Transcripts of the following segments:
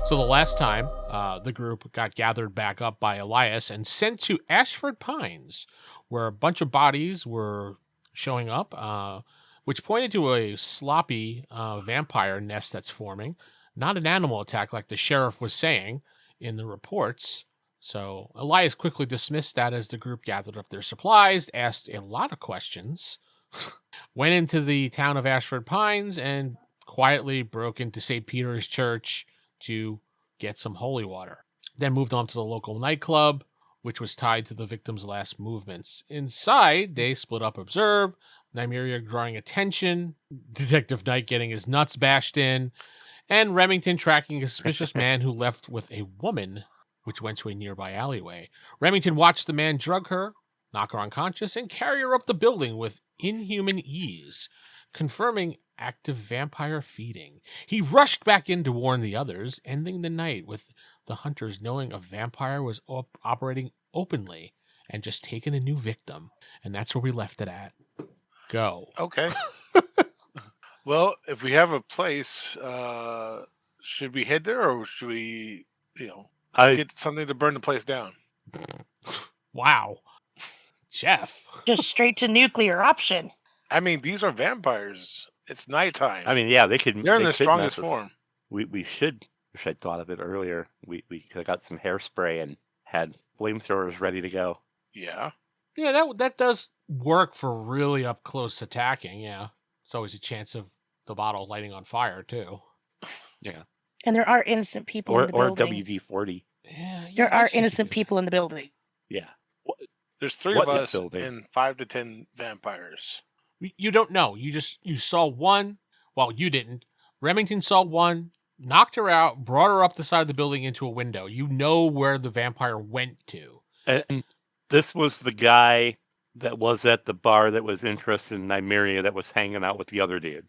So the last time the group got gathered back up by Elias and sent to Ashford Pines, where a bunch of bodies were showing up, which pointed to a sloppy vampire nest that's forming, not an animal attack like the sheriff was saying in the reports. So Elias quickly dismissed that as the group gathered up their supplies, asked a lot of questions, went into the town of Ashford Pines, and quietly broke into St. Peter's Church to get some holy water. Then moved on to the local nightclub, which was tied to the victim's last movements. Inside, they split up, observed, Nymeria drawing attention, Detective Knight getting his nuts bashed in, and Remington tracking a suspicious man who left with a woman, which went to a nearby alleyway. Remington watched the man drug her, knock her unconscious, and carry her up the building with inhuman ease, confirming active vampire feeding. He rushed back in to warn the others, ending the night with the hunters knowing a vampire was operating openly and just taking a new victim. And that's where we left it at. Go. Okay. Well, if we have a place, should we head there or should we, get something to burn the place down? Wow. Jeff. Just straight to nuclear option. I mean, these are vampires. It's nighttime. I mean, yeah, they could. They're in they the could strongest mess us- form. We should. Wish I'd thought of it earlier. We could have got some hairspray and had flamethrowers ready to go. Yeah. Yeah, that does work for really up close attacking, yeah. It's always a chance of the bottle lighting on fire, too. Yeah. And there are innocent people in the Or building. WD-40. Yeah, There are innocent people in the building. Yeah. There's 3 What of us building? and 5 to 10 vampires. You don't know. You saw one. Well, you didn't. Remington saw one, knocked her out, brought her up the side of the building into a window. You know where the vampire went to. And this was the guy that was at the bar that was interested in Nymeria that was hanging out with the other dude.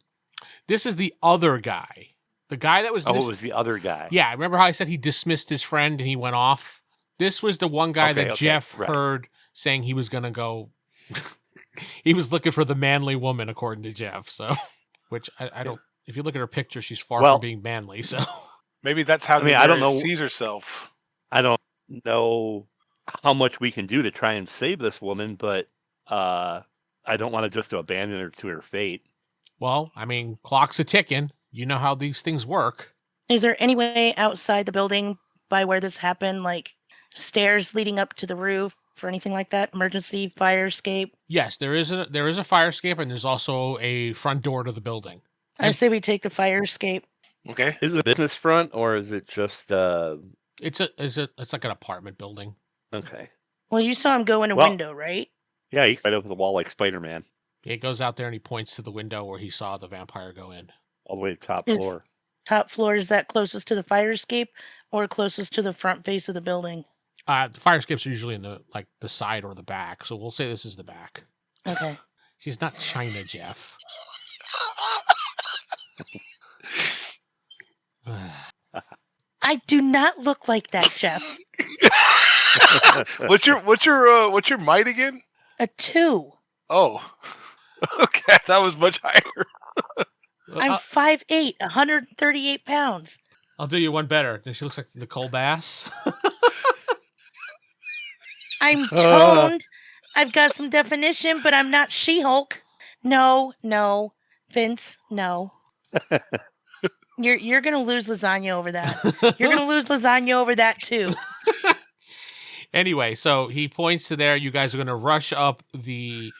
This is the other guy. The guy that was... It was the other guy. Yeah, remember how I said he dismissed his friend and he went off? This was the one guy that Jeff heard saying he was going to go... He was looking for the manly woman, according to Jeff, so... Which I don't... If you look at her picture, she's far from being manly, so... Maybe that's how I don't know. sees herself. I don't know how much we can do to try and save this woman, but I don't want to just abandon her to her fate. Well, I mean, clock's a ticking. You know how these things work. Is there any way outside the building by where this happened, like stairs leading up to the roof or anything like that? Emergency fire escape? Yes, there is a fire escape, and there's also a front door to the building. I say we take the fire escape. Okay. Is it a business front or is it just It's like an apartment building. okay. Well, you saw him go in a window, right? Yeah, he's right over the wall like Spider-Man, He goes out there and he points to the window where he saw the vampire go in. all the way to the top Is- floor. Top floor, is that closest to the fire escape or closest to the front face of the building? The fire escapes are usually in the side or the back, so we'll say this is the back. Okay. She's not China, Jeff. I do not look like that, Jeff. What's your might again? A 2. Oh. Okay, that was much higher. I'm 5'8", 138 pounds. I'll do you one better. She looks like Nicole Bass. I'm toned. I've got some definition, but I'm not She-Hulk. No, Vince, no. You're gonna lose lasagna over that. You're gonna lose lasagna over that too. Anyway, so he points to there. You guys are going to rush up the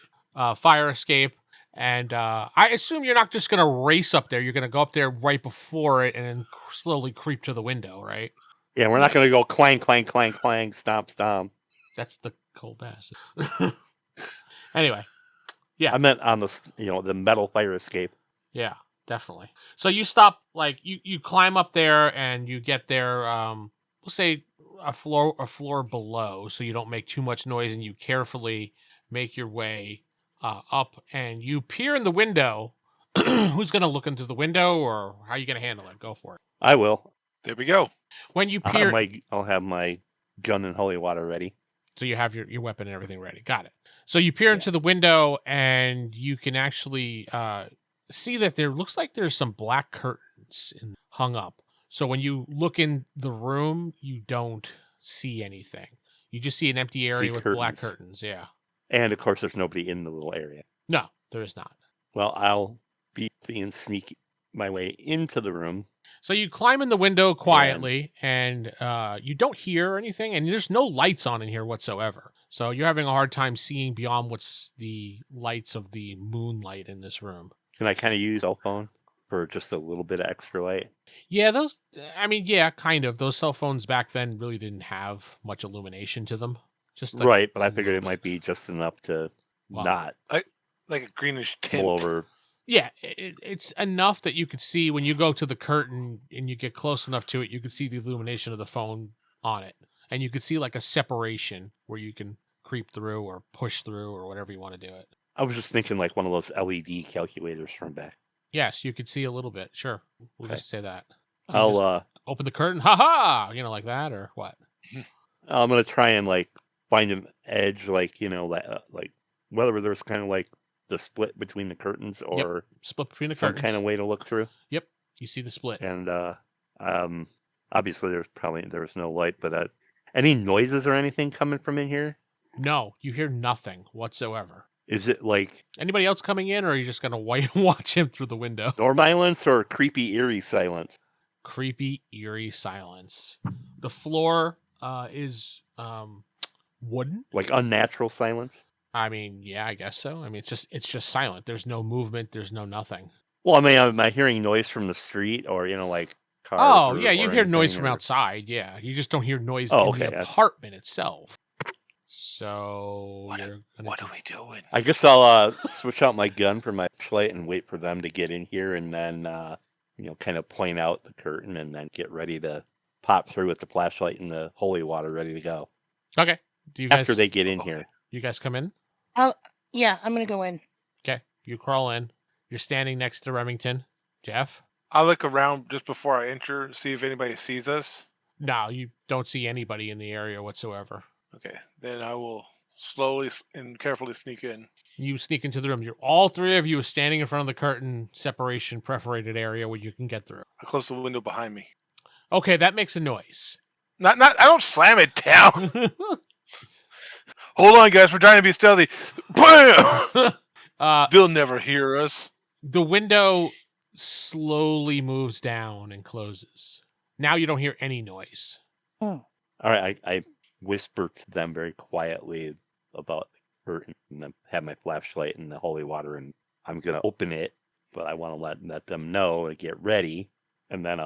fire escape. And I assume you're not just going to race up there. You're going to go up there right before it and then slowly creep to the window, right? Yeah, we're not going to go clang, clang, clang, clang, stomp, stomp. That's the cold bass. Anyway, yeah. I meant on the metal fire escape. Yeah, definitely. So you stop, like, you climb up there and you get there, we'll say a floor below, so you don't make too much noise, and you carefully make your way up, and you peer in the window. Who's going to look into the window, or how are you going to handle it? Go for it. I will. There we go. When you peer, I'll have my gun and holy water ready. so you have your weapon and everything ready. Got it. So you peer into the window, and you can actually see that there looks like there's some black curtains hung up. So when you look in the room, you don't see anything. You just see an empty area with black curtains. Yeah. And of course, there's nobody in the little area. No, there is not. Well, I'll be and sneak my way into the room. So you climb in the window quietly, and you don't hear anything, and there's no lights on in here whatsoever. So you're having a hard time seeing beyond what's the lights of the moonlight in this room. Can I kind of use cell phone for just a little bit of extra light? Yeah, kind of. Those cell phones back then really didn't have much illumination to them. Just right, but I figured it might be just enough to not like a greenish tint. pull over. Yeah, it's enough that you could see when you go to the curtain and you get close enough to it, you could see the illumination of the phone on it. And you could see like a separation where you can creep through or push through or whatever you want to do it. I was just thinking like one of those LED calculators from back. Yes, you could see a little bit. Sure. We'll Okay. just say that. So I'll open the curtain. Ha ha! Like that or what? I'm going to try and like find an edge, like, like whether there's kind of like the split between the curtains or split between the some curtains. kind of way to look through. Yep. You see the split. And obviously there's no light, but any noises or anything coming from in here? No, you hear nothing whatsoever. Is it like anybody else coming in, or are you just going to watch him through the window? Door silence or creepy, eerie silence? Creepy, eerie silence. The floor is wooden. Like unnatural silence? I mean, yeah, I guess so. I mean, it's just silent. There's no movement. There's no nothing. Well, I mean, am I hearing noise from the street or, like cars? Oh, yeah, you hear noise from outside. Yeah, you just don't hear noise in the apartment itself. So what are we doing? I guess I'll switch out my gun for my flashlight and wait for them to get in here, and then kind of point out the curtain, and then get ready to pop through with the flashlight and the holy water ready to go. Okay. Do you guys after they get in here? You guys come in? Yeah, I'm gonna go in. Okay, you crawl in. You're standing next to Remington. Jeff? I'll look around just before I enter, see if anybody sees us. No, you don't see anybody in the area whatsoever. Okay, then I will slowly and carefully sneak in. You sneak into the room. All three of you are standing in front of the curtain separation perforated area where you can get through. I close the window behind me. Okay, that makes a noise. Not. I don't slam it down. Hold on, guys. We're trying to be stealthy. Bam! They'll never hear us. The window slowly moves down and closes. Now you don't hear any noise. All right, I whisper to them very quietly about the curtain, and then have my flashlight and the holy water, and I'm gonna open it, but I want to let them know and get ready, and then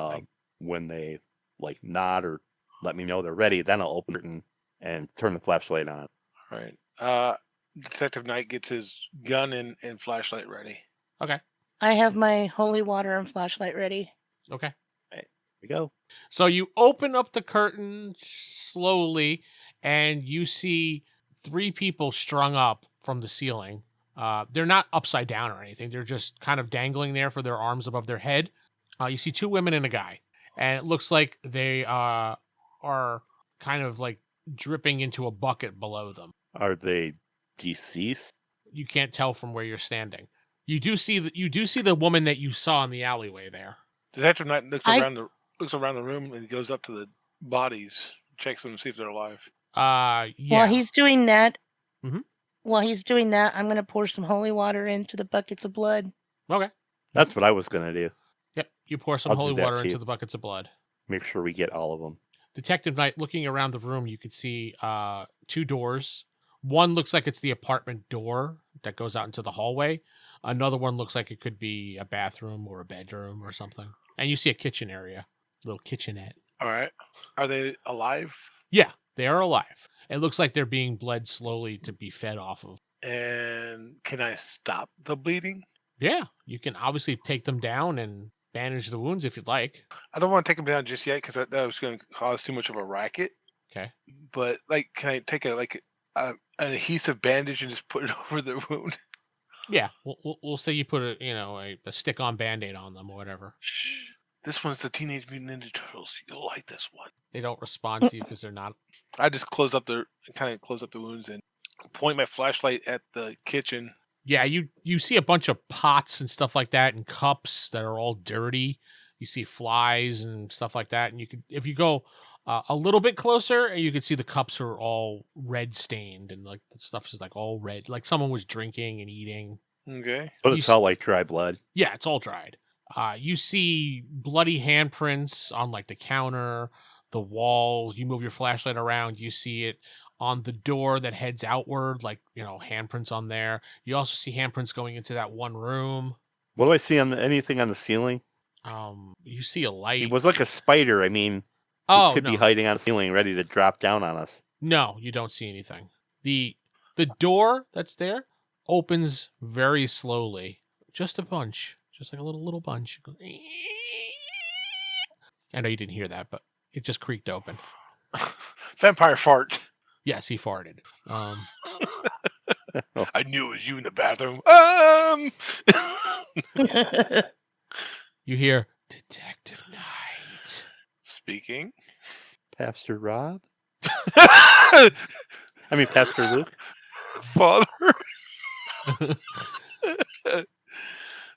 when they like nod or let me know they're ready, then I'll open it and turn the flashlight on. All right. Detective Knight gets his gun and flashlight ready. Okay. I have my holy water and flashlight ready. Okay. Here we go. So you open up the curtain slowly, and you see 3 people strung up from the ceiling. They're not upside down or anything. They're just kind of dangling there for their arms above their head. You see 2 women and a guy, and it looks like they are kind of like dripping into a bucket below them. Are they deceased? You can't tell from where you're standing. You do see the woman that you saw in the alleyway there. Detective Knight looks around the room and goes up to the bodies, checks them to see if they're alive. Yeah. While he's doing that, Mm-hmm. I'm going to pour some holy water into the buckets of blood. Okay. That's what I was gonna do. Yep. You pour some holy water into the buckets of blood. Make sure we get all of them. Detective Knight, looking around the room, you could see 2 doors. One looks like it's the apartment door that goes out into the hallway. Another one looks like it could be a bathroom or a bedroom or something. And you see a kitchen area, little kitchenette. All right. Are they alive? Yeah, they are alive. It looks like they're being bled slowly to be fed off of. And can I stop the bleeding? Yeah, you can obviously take them down and bandage the wounds if you'd like. I don't want to take them down just yet because that was going to cause too much of a racket. Okay. But can I take an adhesive bandage and just put it over the wound? Yeah, we'll say you put a stick-on Band-Aid on them or whatever. Shh. This one's the Teenage Mutant Ninja Turtles. You'll like this one. They don't respond to you because they're not. I just close up the wounds and point my flashlight at the kitchen. Yeah, you see a bunch of pots and stuff like that and cups that are all dirty. You see flies and stuff like that. And you could, if you go a little bit closer, you could see the cups are all red stained and like the stuff is like all red, like someone was drinking and eating. Okay. But You it's s- all like dry blood. Yeah, it's all dried. You see bloody handprints on like the counter, the walls. You move your flashlight around, you see it on the door that heads outward, like, handprints on there. You also see handprints going into that one room. What do I see on anything on the ceiling? You see a light. It was like a spider. I mean, Oh, it could no. be hiding on the ceiling, ready to drop down on us. No, you don't see anything. The door that's there opens very slowly. Just a bunch. Just like a little bunch. It goes, I know you didn't hear that, but it just creaked open. Vampire fart. Yes, he farted. I knew it was you in the bathroom. You hear Detective Knight. Speaking. Pastor Rob? Father. I mean, Pastor Luke?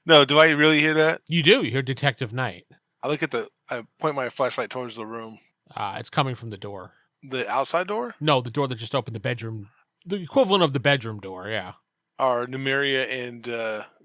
No, do I really hear that? You do. You hear Detective Knight. I point my flashlight towards the room. It's coming from the door. The outside door? No, the door that just opened, the bedroom. The equivalent of the bedroom door, yeah. Are Numeria and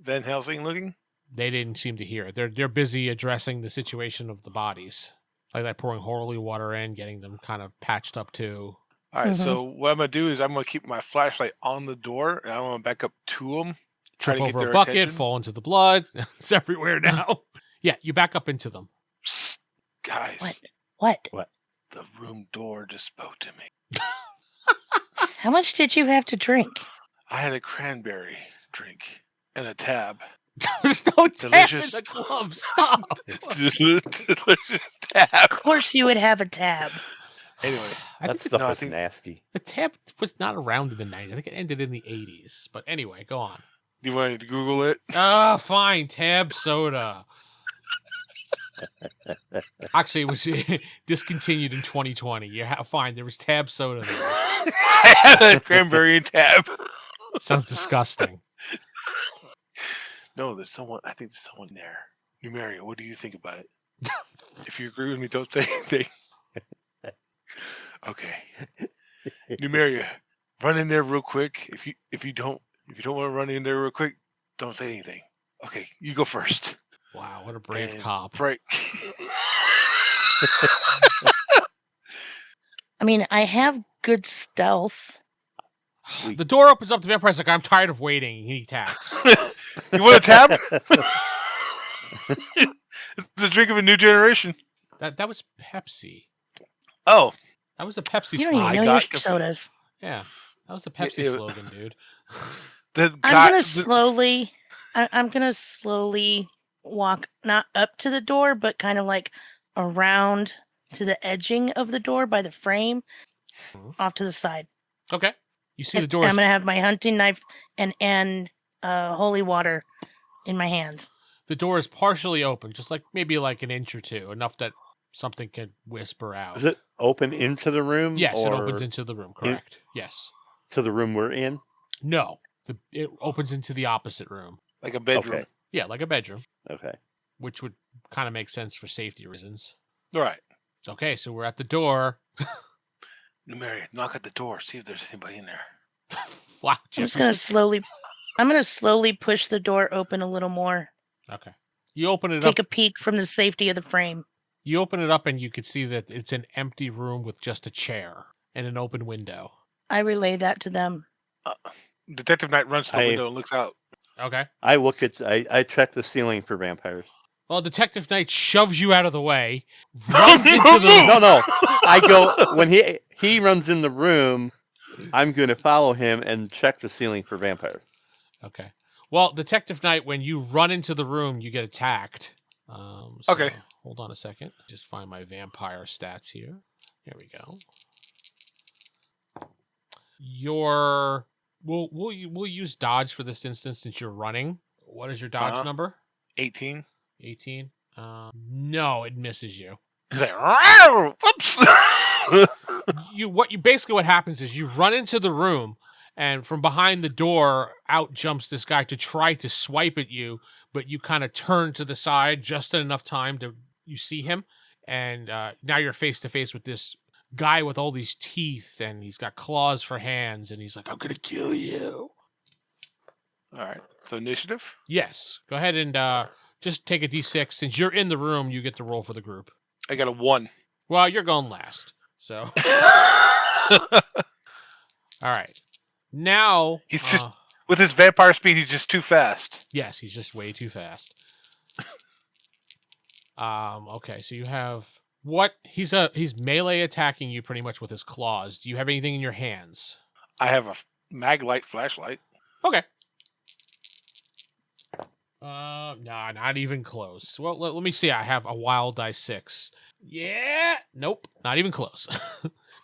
Van Helsing looking? They didn't seem to hear it. They're busy addressing the situation of the bodies. Like that, pouring holy water in, getting them kind of patched up too. All right, Mhm. so what I'm going to do is I'm going to keep my flashlight on the door, and I'm going to back up to them. Trip to get over a their bucket, attention. fall into the blood. It's everywhere now. Yeah, you back up into them. Psst, guys, What? the room door just spoke to me. How much did you have to drink? I had a cranberry drink and a tab. There's no tap in Delicious. the glove. Stop. Delicious tab. Of course you would have a tab. Anyway, I That think stuff I was think- nasty. the tab was not around in the 90s. I think it ended in the 80s. But anyway, go on. you wanted to Google it? Fine. Tab soda. Actually, it was discontinued in 2020. Yeah, fine. There was tab soda there. I had a cranberry and tab. Sounds disgusting. No, there's someone. I think there's someone there. Numeria, what do you think about it? If you agree with me, don't say anything. Okay. Numeria, run in there real quick. If you don't want to run in there real quick, don't say anything. Okay, you go first. Wow, what a brave And cop. Right. I mean, I have good stealth. The door opens up. The vampire's like, I'm tired of waiting. He attacks. You want a tab? It's a drink of a new generation. That was Pepsi. Oh, That was a Pepsi You don't slogan. even know got your confused. sodas. Yeah, that was a Pepsi it- slogan, dude. the I'm guy. gonna slowly. I'm gonna slowly walk not up to the door, but kind of like around to the edging of the door by the frame, Mhm. off to the side. Okay. You see And the door. I'm gonna have my hunting knife and holy water in my hands. The door is partially open, just like maybe like an inch or two, enough that something can whisper out. Is it open into the room? Yes, it or opens into the room. Correct. Yes. to the room we're in? No. It opens into the opposite room. like a bedroom. Okay. Yeah, like a bedroom, Okay. which would kind of make sense for safety reasons. All right. Okay, so we're at the door. Numeria, knock at the door. See if there's anybody in there. Wow, I'm just Jefferson. gonna slowly. I'm gonna slowly push the door open a little more. Okay. You open it Take up. a peek from the safety of the frame. You open it up, and you could see that it's an empty room with just a chair and an open window. I relay that to them. Detective Knight runs to the I- window and looks out. Okay. I check the ceiling for vampires. Well, Detective Knight shoves you out of the way, runs into the. No. I go when he runs in the room. I'm going to follow him and check the ceiling for vampires. Okay. Well, Detective Knight, when you run into the room, you get attacked. Okay. Hold on a second. Just find my vampire stats here. Here we go. We'll use dodge for this instance since you're running. What is your dodge Uh-huh. number? 18. 18. No, it misses you. He's like, "Rawr! Whoops. What happens is you run into the room, and from behind the door out jumps this guy to try to swipe at you, but you kind of turn to the side just in enough time to you see him, and now you're face to face with this guy with all these teeth, and he's got claws for hands, and he's like, "I'm gonna kill you." All right. So initiative. Yes, go ahead and just take a d6. Since you're in the room, you get to roll for the group. I got a 1. Well, you're going last, so all right. Now He's just with his vampire speed. He's just too fast. yes, he's just way too fast. Okay, so you have what? He's melee attacking you pretty much with his claws. Do you have anything in your hands? I have a mag light flashlight. Okay. Nah, not even close. Well, let me see. I have a wild die 6. Yeah, nope, not even close.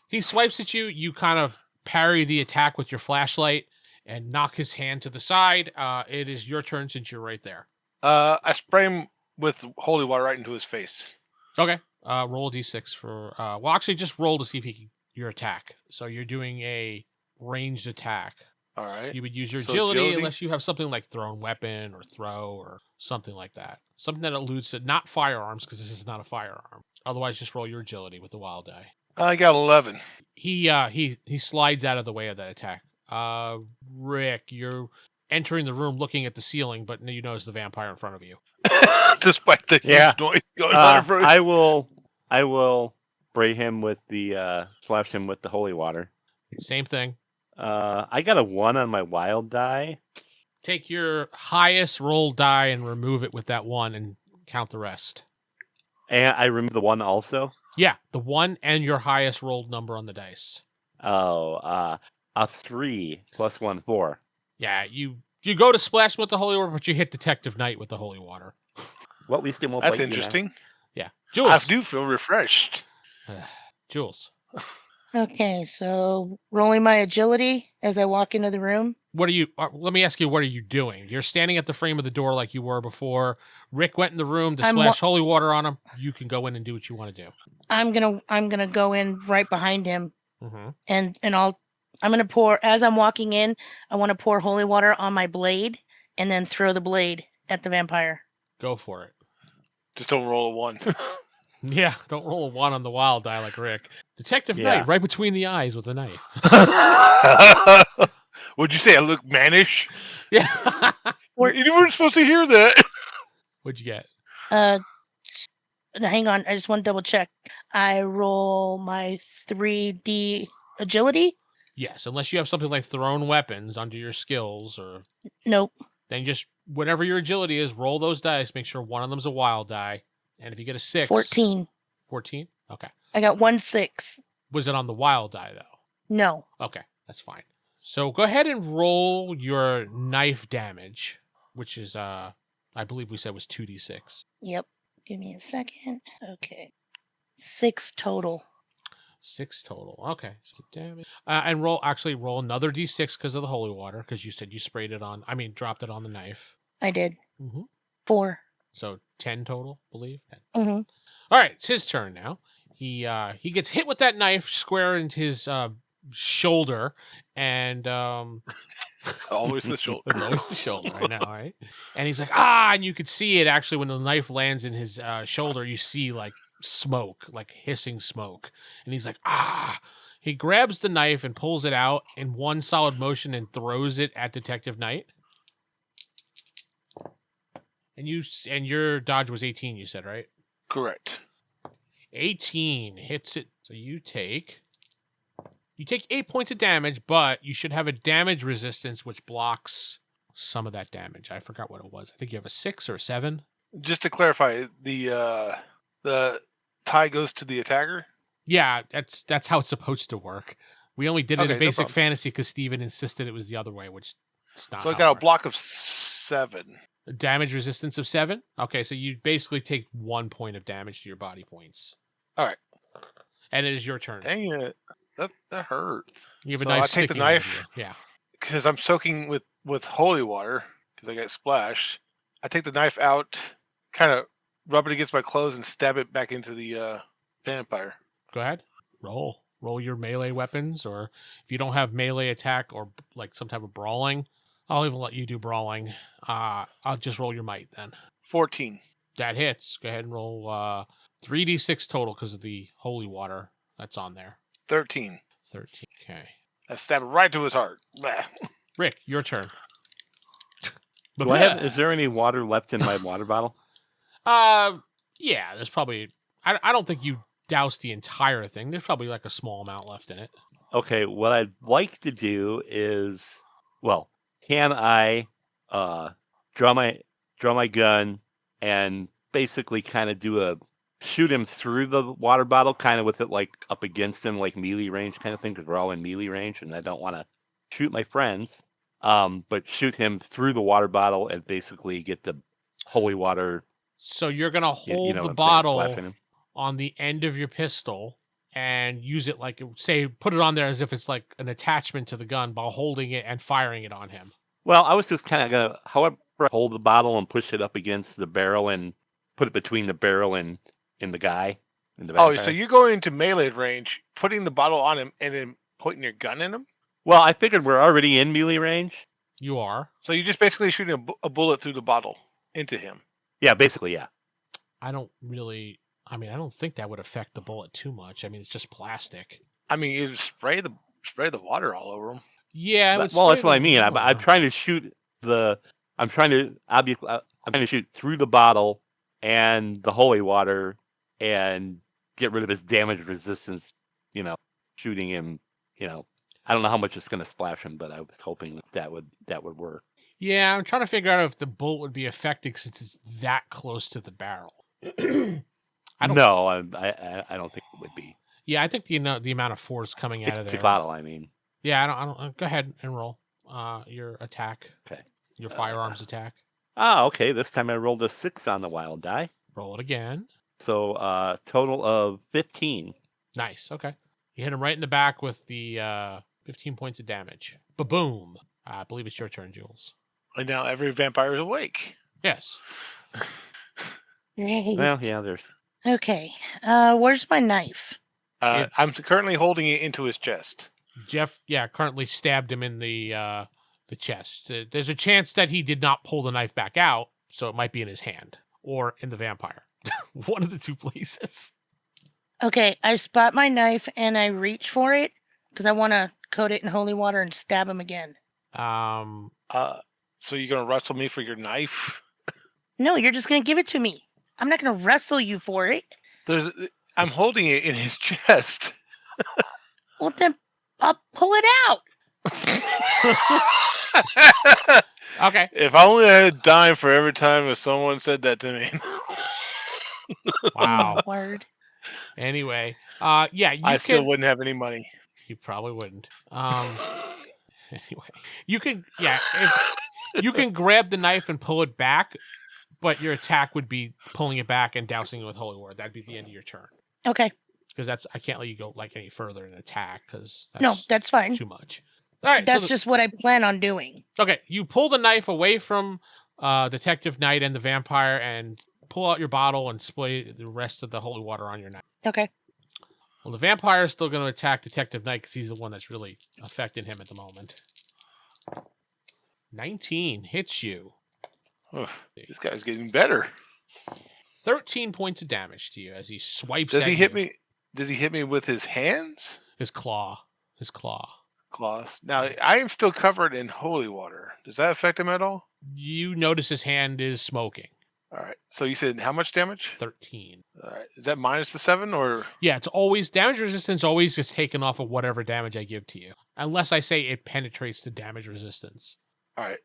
He swipes at you. You kind of parry the attack with your flashlight and knock his hand to the side. It is your turn since you're right there. I spray him with holy water right into his face. Okay. Roll a d6 for. Well, actually, just roll to see if he can your attack. So you're doing a ranged attack. All right. You would use your So agility unless you have something like thrown weapon or throw or something like that. Something that alludes to not firearms because this is not a firearm. Otherwise, just roll your agility with the wild die. I got 11. He slides out of the way of that attack. Rick, you're entering the room looking at the ceiling, but you notice the vampire in front of you. Despite the huge noise going on in front of I will spray him with the splash him with the holy water. Same thing. I got a 1 on my wild die. Take your highest roll die and remove it with that 1 and count the rest. And I remove the 1 also? Yeah, the 1 and your highest rolled number on the dice. Oh, a 3 plus 1, 4. Yeah, you go to splash with the holy water, but you hit Detective Knight with the holy water. Well, at least it won't That's bite you now. interesting. Yeah. Jules. I do feel refreshed. Jules. Okay, so rolling my agility as I walk into the room. What are you? Let me ask you. What are you doing? You're standing at the frame of the door like you were before. Rick went in the room to splash holy water on him. You can go in and do what you want to do. I'm gonna go in right behind him, Mm-hmm. and I'm gonna pour as I'm walking in. I want to pour holy water on my blade, and then throw the blade at the vampire. Go for it. Just don't roll a 1. Yeah, don't roll a 1 on the wild die like Rick. Detective Knight, right between the eyes with a knife. Would you say I look mannish? Yeah. You weren't supposed to hear that. What'd you get? Hang on, I just want to double check. I roll my 3D agility. Yes, unless you have something like thrown weapons under your skills, or Nope. then just whatever your agility is, roll those dice. Make sure one of them's a wild die, and if you get a 6, 14. 14. Okay. I got 1 6. Was it on the wild die though? No. Okay, that's fine. So go ahead and roll your knife damage, which is I believe we said was 2d6. Yep. Give me a second. Okay. 6 total. 6 total. Okay. So damage. And roll another d6 because of the holy water, because you said you dropped it on the knife. I did. Mm-hmm. 4. So 10 total, believe. 10. Mm-hmm. All right, it's his turn now. He gets hit with that knife square into his shoulder, and Always the shoulder. it's always the shoulder. I know, right? And he's like, and you could see it actually when the knife lands in his shoulder. You see like smoke, like hissing smoke, and he's like, He grabs the knife and pulls it out in one solid motion and throws it at Detective Knight. And your dodge was 18, you said, right? Correct. 18 hits it. So you take 8 points of damage, but you should have a damage resistance which blocks some of that damage. I forgot what it was. I think you have a 6 or a 7. Just to clarify, the tie goes to the attacker? Yeah, that's how it's supposed to work. We only did it in Basic problem. Fantasy because Steven insisted it was the other way, which it's not. So I got a block of 7. A damage resistance of 7? Okay, so you basically take 1 point of damage to your body points. All right. And it is your turn. Dang it. That hurts. You have a So knife I take the sticking out of knife. you. Yeah. Because I'm soaking with holy water, because I got splashed. I take the knife out, kind of rub it against my clothes, and stab it back into the vampire. Go ahead. Roll your melee weapons, or if you don't have melee attack or like some type of brawling, I'll even let you do brawling. I'll just roll your might then. 14. That hits. Go ahead and roll 3d6 total because of the holy water that's on there. 13. 13. Okay. I stab it right to his heart. Blah. Rick, your turn. Do I have? Is there any water left in my water bottle? Yeah, there's probably... I don't think you doused the entire thing. There's probably like a small amount left in it. Okay, what I'd like to do is, well, can I draw my gun and basically kind of shoot him through the water bottle, kind of with it like up against him, like melee range kind of thing, because we're all in melee range, and I don't want to shoot my friends, but shoot him through the water bottle and basically get the holy water. So you're gonna hold you know the what I'm saying, bottle splashing him. on the end of your pistol and use it like, say, put it on there as if it's like an attachment to the gun while holding it and firing it on him. Well, I was just kind of gonna, however, hold the bottle and push it up against the barrel and put it between the barrel and the guy. Oh, so you're going into melee range, putting the bottle on him, and then pointing your gun in him? Well, I figured we're already in melee range. You are. So you're just basically shooting a bullet through the bottle into him. Yeah, basically, yeah. I don't think that would affect the bullet too much. I mean, it's just plastic. I mean, you spray the water all over him. Yeah. Well, that's what I mean. I'm trying to shoot I'm trying to shoot through the bottle and the holy water and get rid of his damage resistance. Shooting him. I don't know how much it's going to splash him, but I was hoping that would work. Yeah, I'm trying to figure out if the bullet would be affected since it's that close to the barrel. I don't think it would be. Yeah, I think the amount of force coming out of there. The bottle, I mean. Yeah, I don't. Go ahead and roll your attack. Okay. Your firearms attack. Okay. This time I rolled a 6 on the wild die. Roll it again. So total of 15. Nice. Okay. You hit him right in the back with the 15 points of damage. Ba-boom. I believe it's your turn, Jules. And now every vampire is awake. Yes. Great. Well, yeah, there's... Okay. Where's my knife? I'm currently holding it into his chest. Jeff, currently stabbed him in the chest. There's a chance that he did not pull the knife back out, so it might be in his hand or in the vampire. One of the two places. Okay, I spot my knife and I reach for it because I want to coat it in holy water and stab him again. So you're gonna wrestle me for your knife? No, you're just gonna give it to me. I'm not gonna wrestle you for it. I'm holding it in his chest. Well, then I'll pull it out. Okay. If I only had a dime for every time if someone said that to me. Wow. Word. Anyway, still wouldn't have any money. You probably wouldn't. Anyway, you can if you can grab the knife and pull it back, but your attack would be pulling it back and dousing it with holy water. That'd be the end of your turn. Okay. Because I can't let you go like any further in attack because that's fine. Too much. All right, that's just what I plan on doing. Okay, you pull the knife away from Detective Knight and the vampire and pull out your bottle and spray the rest of the holy water on your knife. Okay. Well, the vampire is still going to attack Detective Knight because he's the one that's really affecting him at the moment. 19 hits you. This guy's getting better. 13 points of damage to you as he swipes Does at he you. hit me? Does he hit me with his hands? His claw. Claws. Now, I am still covered in holy water. Does that affect him at all? You notice his hand is smoking. All right. So you said how much damage? 13. All right. Is that minus the 7 or? Yeah, it's always damage resistance always gets taken off of whatever damage I give to you. Unless I say it penetrates the damage resistance. All right.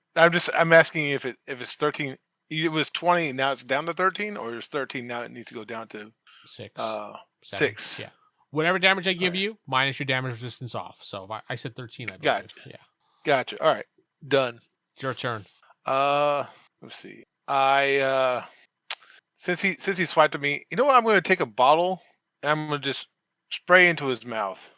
I'm asking if it's 13. It was 20, now it's down to 13, or it's 13 now it needs to go down to 6. 6. Yeah. Whatever damage I give you, minus your damage resistance off. So if I said 13, I believe. Gotcha. Yeah. Gotcha. All right. Done. It's your turn. Let's see. Since he swiped at me, you know what? I'm going to take a bottle and I'm going to just spray into his mouth.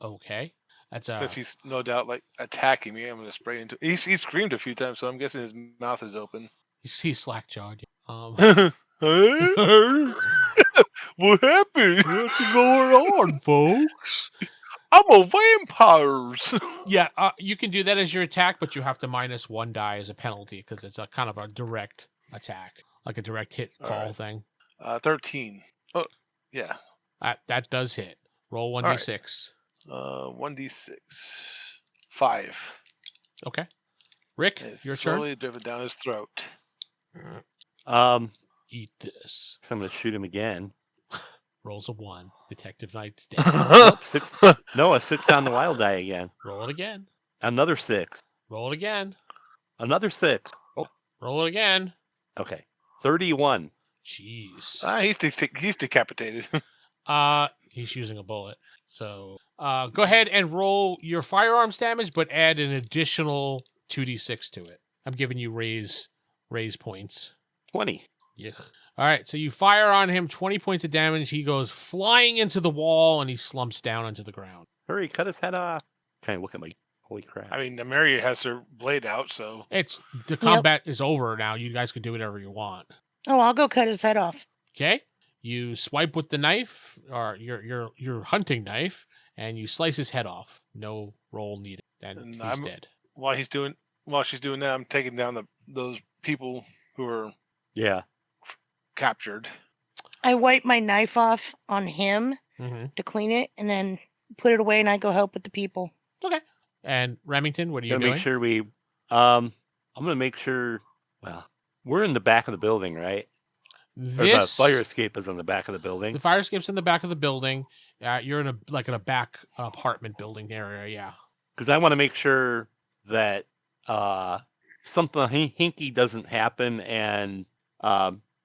Okay. That's Since he's no doubt like attacking me, I'm going to spray into. He screamed a few times, so I'm guessing his mouth is open. He's slack jawed. What happened? What's going on, folks? I'm a vampire. Yeah, you can do that as your attack, but you have to minus 1 die as a penalty because it's a kind of a direct attack. like a direct hit All call right. thing. 13. Oh, yeah. That does hit. Roll 1d6. 1d6. 5. Okay. Rick, And it's your turn. slowly driven down his throat. Eat this. So I'm gonna shoot him again. Rolls a 1. Detective Knight's dead. Nope, 6. No, a 6 on the wild die again. Roll it again. Another 6. Roll it again. Another 6. Oh, Roll it again. okay. 31. Jeez. He's decapitated. He's using a bullet. So, go ahead and roll your firearms damage, but add an additional 2d6 to it. I'm giving you raise points. 20. Yeah. All right. So you fire on him, 20 points of damage. He goes flying into the wall and he slumps down onto the ground. Hurry, cut his head off. Kind of look at me. Holy crap. I mean, Amaria has her blade out, so. The combat is over now. You guys can do whatever you want. Oh, I'll go cut his head off. Okay. You swipe with the knife or your hunting knife, and you slice his head off. No roll needed, and And he's dead. While she's doing that, I'm taking down those people who are Yeah. captured. I wipe my knife off on him Mm-hmm. to clean it, and then put it away, and I go help with the people. Okay. And Remington, what are you Gonna doing? make sure we. I'm gonna make sure. Well, we're in the back of the building, right? Or the fire escape is in the back of the building. The fire escape's in the back of the building. You're in a back apartment building area. Yeah. Because I want to make sure that something hinky doesn't happen, and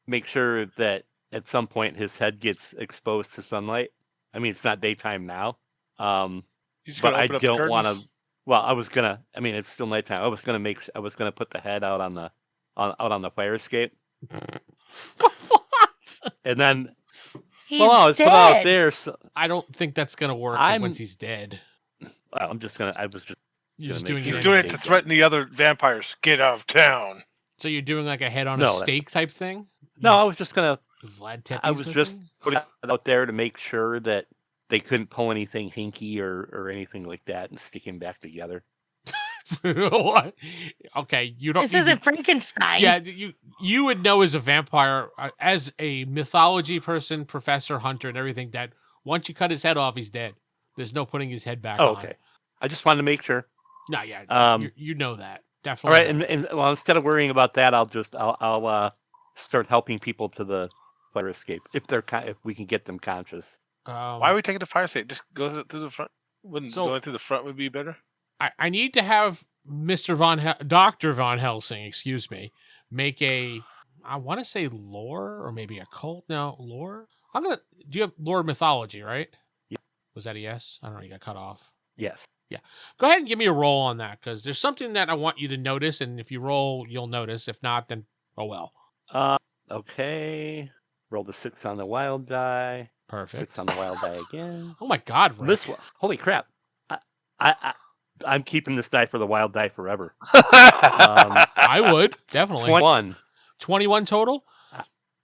make sure that at some point his head gets exposed to sunlight. I mean, it's not daytime now, You just but gotta I open up the don't want to. curtains. Well, I was gonna. I mean, it's still nighttime. I was gonna put the head out on the fire escape, What? and then He's I was dead. put out there. So, I don't think that's gonna work I'm- once he's dead. I'm just gonna. I was just. You're just gonna doing make He's sure it. doing it stay to dead. threaten the other vampires. Get out of town. So you're doing like a head on No, a that's- stake type thing. No, I was just gonna. Vlad Tepes I was or just something? putting it out there to make sure that they couldn't pull anything hinky or anything like that and stick him back together. What? Okay, you don't. This you- isn't Frankenstein. Yeah, you would know as a vampire, as a mythology person, professor, hunter, and everything, that once you cut his head off, he's dead. There's no putting his head back Oh, on. okay. I just wanted to make sure. No, yeah, you know that. All Definitely. right, and well, instead of worrying about that, I'll start helping people to the fire escape if we can get them conscious. Why are we taking the fire escape? Just go through the front. Wouldn't So- going through the front would be better? I need to have Dr. Von Helsing, excuse me, make I want to say lore or maybe a cult. No, lore? Do you have lore mythology, right? Yeah. Was that a yes? I don't know, you got cut off. Yes. Go ahead and give me a roll on that, because there's something that I want you to notice, and if you roll, you'll notice. If not, then oh well. Okay. Roll the 6 on the wild die. Perfect. 6 on the wild die again. Oh my God, Rick. This one. Holy crap! I'm keeping this die for the wild die forever. I would, definitely. 21. 21 total?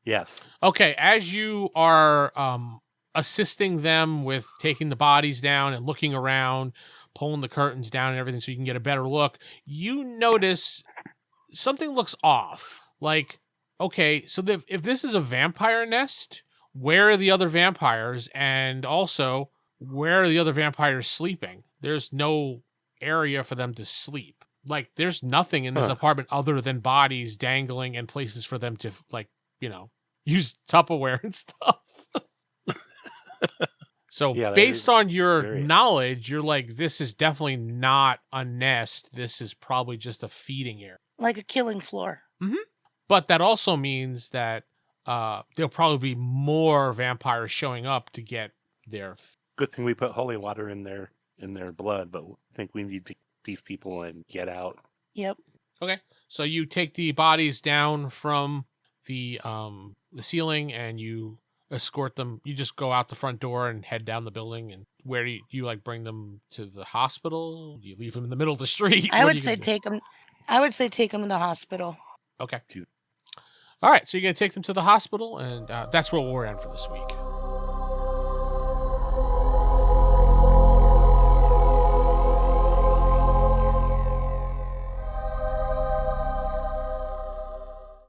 Yes. Okay, as you are assisting them with taking the bodies down and looking around, pulling the curtains down and everything so you can get a better look, you notice something looks off. Like, okay, so if this is a vampire nest, where are the other vampires? And also, where are the other vampires sleeping? There's no area for them to sleep. Like, there's nothing in this Huh. apartment other than bodies dangling and places for them to, like, use Tupperware and stuff. So Yeah, that based is on your very- knowledge, you're like, this is definitely not a nest. This is probably just a feeding area. Like a killing floor. But that also means that there'll probably be more vampires showing up to get their. Good thing we put holy water in their blood, but I think we need to get these people and get out. Yep. Okay, so you take the bodies down from the ceiling and you escort them. You just go out the front door and head down the building. And where do you like bring them to the hospital? Do you leave them in the middle of the street? I What do would you say do? take them. I would say take them to the hospital. Okay. Dude. All right, so you're gonna take them to the hospital, and that's where we're at for this week.